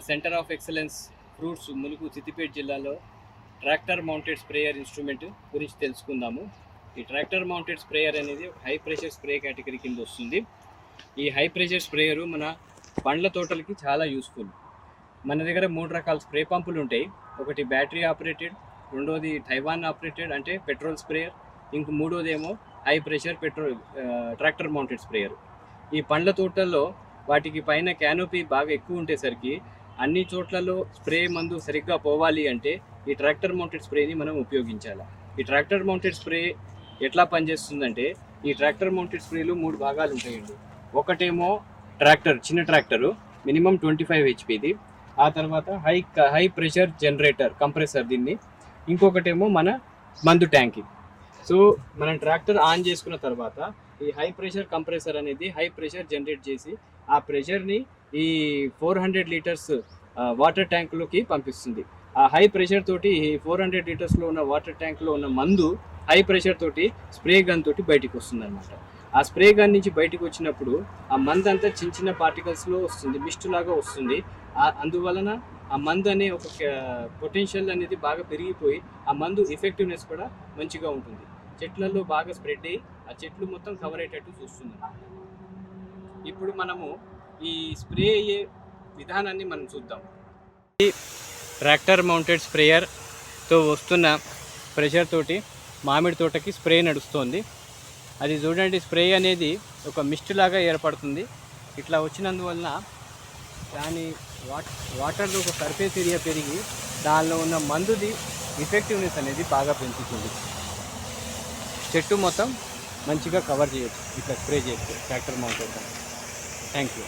Centre of excellence fruits Mulugu Siddipet జిల్లాలో tractor mounted sprayer instrument గురించి తెలుసుకుందాము. ఈ ట్రాక్టర్ మౌంటెడ్ స్ప్రేయర్ అనేది హై ప్రెషర్ స్ప్రే కేటగిరీ కింద వస్తుంది. ఈ హై ప్రెషర్ స్ప్రేయరు మన పండ్ల తోటలకి చాలా యూస్ఫుల్. మన దగ్గర 3 రకాల స్ప్రే పంపులు ఉంటాయి. ఒకటి బ్యాటరీ ఆపరేటెడ్, రెండోది టైవాన్ ఆపరేటెడ్ అంటే పెట్రోల్ స్ప్రేయర్, మూడోది ఏమో high pressure tractor mounted sprayer. ఈ పండ్ల తోటల్లో వాటికి పైన క్యానోపీ బాగా ఎక్కువ ఉండేసరికి అన్ని చోట్లలో స్ప్రే మందు సరిగ్గా పోవాలి అంటే ఈ ట్రాక్టర్ మౌంటెడ్ స్ప్రేని మనం ఉపయోగించాలి. ఈ ట్రాక్టర్ మౌంటెడ్ స్ప్రే ఎట్లా పనిచేస్తుందంటే, ఈ ట్రాక్టర్ మౌంటెడ్ స్ప్రేలు 3 భాగాలు ఉంటాయండి. ఒకటేమో చిన్న ట్రాక్టరు మినిమం 25 హెచ్పిది, ఆ తర్వాత హై ప్రెషర్ జనరేటర్ కంప్రెసర్ దీన్ని, ఇంకొకటేమో మన మందు ట్యాంకి. సో మనం ట్రాక్టర్ ఆన్ చేసుకున్న తర్వాత ఈ హై ప్రెషర్ కంప్రెసర్ అనేది హై ప్రెషర్ జనరేట్ చేసి ఆ ప్రెషర్ని ఈ 400 లీటర్స్ వాటర్ ట్యాంకులోకి పంపిస్తుంది. ఆ హై ప్రెషర్ తోటి ఈ 400 లీటర్స్లో ఉన్న వాటర్ ట్యాంక్లో ఉన్న మందు హై ప్రెషర్ తోటి స్ప్రే గన్ తోటి బయటికి వస్తుంది అనమాట. ఆ స్ప్రే గన్ నుంచి బయటికి వచ్చినప్పుడు ఆ మందు అంతా చిన్న చిన్న పార్టికల్స్లో వస్తుంది, మిస్ట్ లాగా వస్తుంది. అందువలన ఆ మందు అనే ఒక పొటెన్షియల్ అనేది బాగా పెరిగిపోయి ఆ మందు ఎఫెక్టివ్నెస్ కూడా మంచిగా ఉంటుంది. చెట్లలో బాగా స్ప్రెడ్ అయ్యి ఆ చెట్లు మొత్తం కవర్ అయ్యేటట్టు చూస్తుంది. ఇప్పుడు మనము ఈ స్ప్రే అయ్యే విధానాన్ని మనం చూద్దాం. ఈ ట్రాక్టర్ మౌంటెడ్ స్ప్రేయర్తో వస్తున్న ప్రెషర్ తోటి మామిడి తోటకి స్ప్రే నడుస్తుంది. అది చూడండి, స్ప్రే అనేది ఒక మిస్ట్ లాగా ఏర్పడుతుంది. ఇట్లా వచ్చినందువలన దాని వాటర్లో ఒక సర్ఫేస్ ఏరియా పెరిగి దానిలో ఉన్న మందుది ఎఫెక్టివ్నెస్ అనేది బాగా పెంచుతుంది. చెట్టు మొత్తం మంచిగా కవర్ చేయొచ్చు ఇట్లా స్ప్రే చేస్తే ట్రాక్టర్ మౌంటెడ్. Thank you.